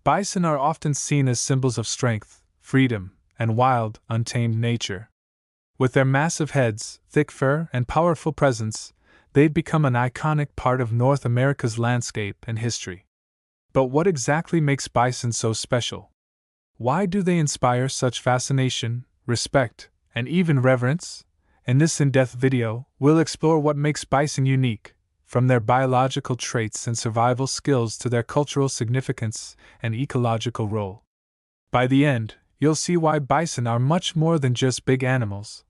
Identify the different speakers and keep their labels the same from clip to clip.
Speaker 1: Bison are often seen as symbols of strength, freedom, and wild, untamed nature. With their massive heads, thick fur, and powerful presence, they've become an iconic part of North America's landscape and history. But what exactly makes bison so special? Why do they inspire such fascination, respect, and even reverence? In this in-depth video, we'll explore what makes bison unique, from their biological traits and survival skills to their cultural significance and ecological role. By the end, you'll see why bison are much more than just big animals.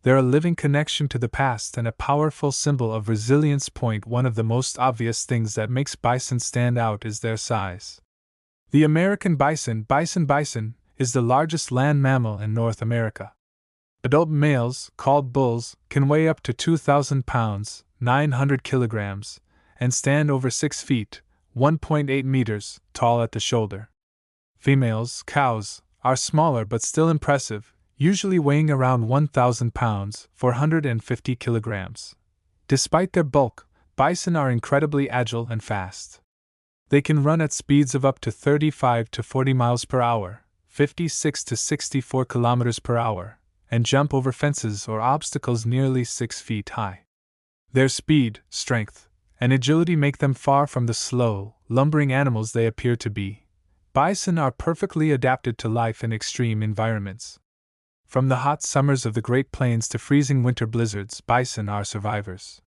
Speaker 1: They're a living connection to the past and a powerful symbol of resilience. One of the most obvious things that makes bison stand out is their size. The American bison, is the largest land mammal in North America. Adult males, called bulls, can weigh up to 2,000 pounds, 900 kilograms, and stand over 6 feet, 1.8 meters, tall at the shoulder. Females, cows, are smaller but still impressive, usually weighing around 1,000 pounds, 450 kilograms. Despite their bulk, bison are incredibly agile and fast. They can run at speeds of up to 35 to 40 miles per hour, 56 to 64 kilometers per hour, and jump over fences or obstacles nearly 6 feet high. Their speed, strength, and agility make them far from the slow, lumbering animals they appear to be. Bison are perfectly adapted to life in extreme environments. From the hot summers of the Great Plains to freezing winter blizzards, bison are survivors.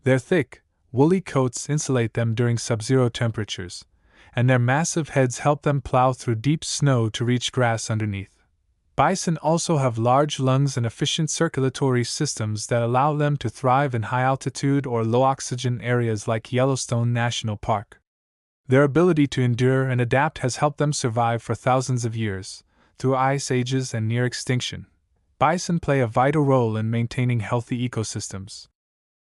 Speaker 1: Their thick, woolly coats insulate them during sub-zero temperatures, and their massive heads help them plow through deep snow to reach grass underneath. Bison also have large lungs and efficient circulatory systems that allow them to thrive in high-altitude or low-oxygen areas like Yellowstone National Park. Their ability to endure and adapt has helped them survive for thousands of years, through ice ages and near extinction. Bison play a vital role in maintaining healthy ecosystems.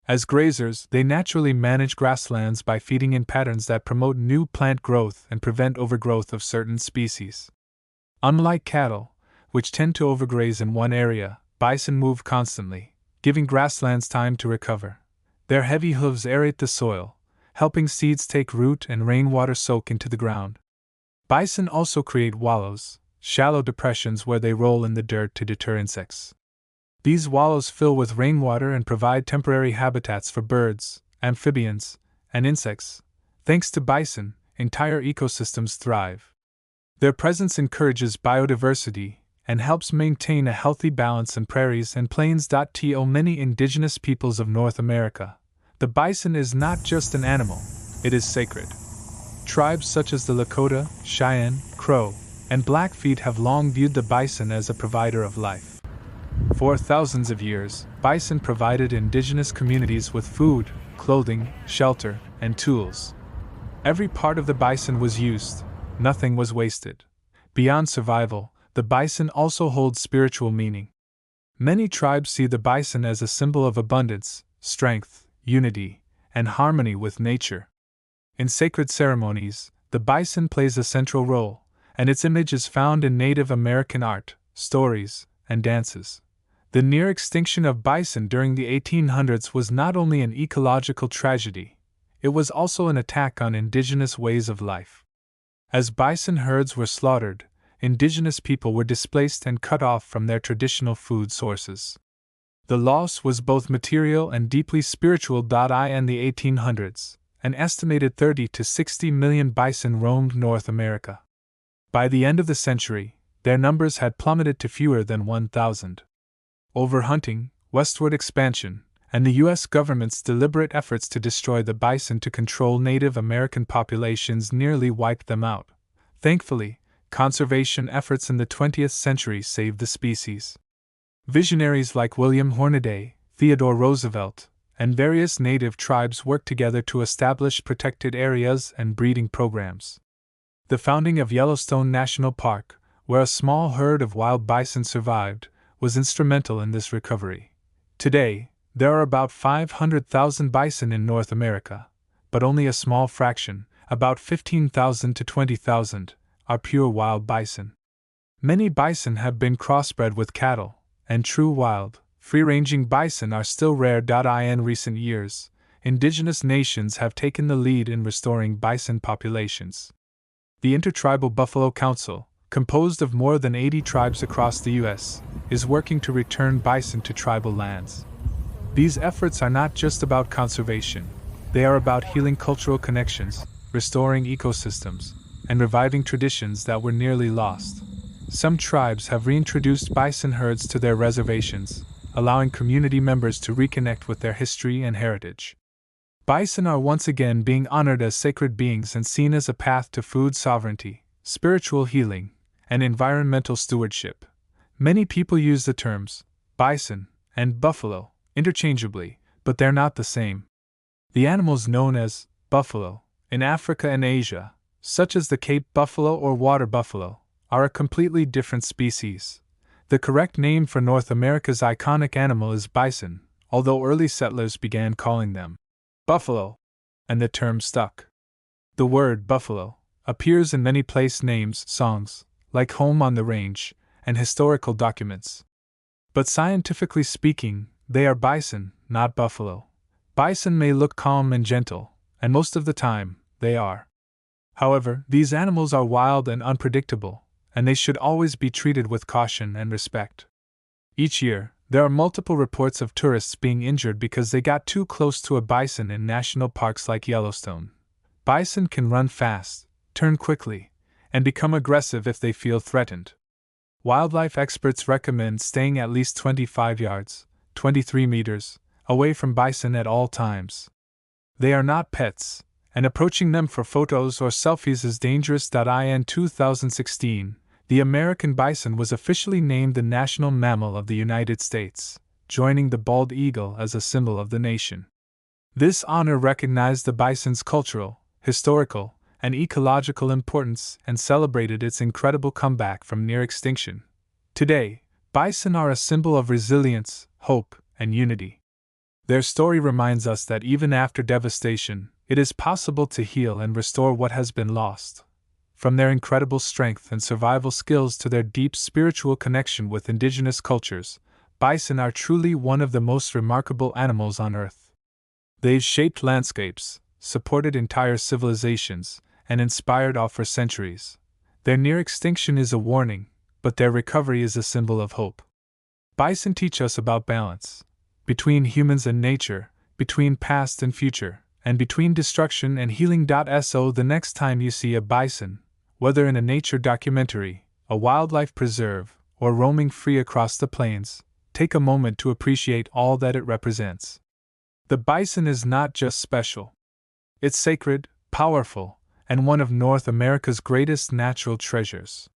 Speaker 1: As grazers, they naturally manage grasslands by feeding in patterns that promote new plant growth and prevent overgrowth of certain species. Unlike cattle, which tend to overgraze in one area, bison move constantly, giving grasslands time to recover. Their heavy hooves aerate the soil, helping seeds take root and rainwater soak into the ground. Bison also create wallows, shallow depressions where they roll in the dirt to deter insects. These wallows fill with rainwater and provide temporary habitats for birds, amphibians, and insects. Thanks to bison, entire ecosystems thrive. Their presence encourages biodiversity and helps maintain a healthy balance in prairies and plains. To many indigenous peoples of North America, the bison is not just an animal, it is sacred. Tribes such as the Lakota, Cheyenne, Crow, and Blackfeet have long viewed the bison as a provider of life. For thousands of years, bison provided indigenous communities with food, clothing, shelter, and tools. Every part of the bison was used, nothing was wasted. Beyond survival, the bison also holds spiritual meaning. Many tribes see the bison as a symbol of abundance, strength, unity, and harmony with nature. In sacred ceremonies, the bison plays a central role, and its image is found in Native American art, stories, and dances. The near extinction of bison during the 1800s was not only an ecological tragedy, it was also an attack on indigenous ways of life. As bison herds were slaughtered, indigenous people were displaced and cut off from their traditional food sources. The loss was both material and deeply spiritual. In the 1800s, an estimated 30 to 60 million bison roamed North America. By the end of the century, their numbers had plummeted to fewer than 1,000. Overhunting, westward expansion, and the U.S. government's deliberate efforts to destroy the bison to control Native American populations nearly wiped them out. Thankfully, conservation efforts in the 20th century saved the species. Visionaries like William Hornaday, Theodore Roosevelt, and various native tribes worked together to establish protected areas and breeding programs. The founding of Yellowstone National Park, where a small herd of wild bison survived, was instrumental in this recovery. Today, there are about 500,000 bison in North America, but only a small fraction, about 15,000 to 20,000, are pure wild bison. Many bison have been crossbred with cattle, and true wild, free-ranging bison are still rare. In recent years, indigenous nations have taken the lead in restoring bison populations. The Intertribal Buffalo Council, composed of more than 80 tribes across the U.S., is working to return bison to tribal lands. These efforts are not just about conservation, they are about healing cultural connections, restoring ecosystems, and reviving traditions that were nearly lost. Some tribes have reintroduced bison herds to their reservations, allowing community members to reconnect with their history and heritage. Bison are once again being honored as sacred beings and seen as a path to food sovereignty, spiritual healing, and environmental stewardship. Many people use the terms bison and buffalo interchangeably, but they're not the same. The animals known as buffalo in Africa and Asia, such as the Cape buffalo or water buffalo, are a completely different species. The correct name for North America's iconic animal is bison, although early settlers began calling them buffalo, and the term stuck. The word buffalo appears in many place names, songs, like Home on the Range, and historical documents. But scientifically speaking, they are bison, not buffalo. Bison may look calm and gentle, and most of the time, they are. However, these animals are wild and unpredictable, and they should always be treated with caution and respect. Each year, there are multiple reports of tourists being injured because they got too close to a bison in national parks like Yellowstone. Bison can run fast, turn quickly, and become aggressive if they feel threatened. Wildlife experts recommend staying at least 25 yards, 23 meters, away from bison at all times. They are not pets, and approaching them for photos or selfies is dangerous. In 2016, the American bison was officially named the national mammal of the United States, joining the bald eagle as a symbol of the nation. This honor recognized the bison's cultural, historical, and ecological importance and celebrated its incredible comeback from near extinction. Today, bison are a symbol of resilience, hope, and unity. Their story reminds us that even after devastation, it is possible to heal and restore what has been lost. From their incredible strength and survival skills to their deep spiritual connection with indigenous cultures, bison are truly one of the most remarkable animals on Earth. They've shaped landscapes, supported entire civilizations, and inspired awe for centuries. Their near extinction is a warning, but their recovery is a symbol of hope. Bison teach us about balance between humans and nature, between past and future, and between destruction and healing. So the next time you see a bison, whether in a nature documentary, a wildlife preserve, or roaming free across the plains, take a moment to appreciate all that it represents. The bison is not just special. It's sacred, powerful, and one of North America's greatest natural treasures.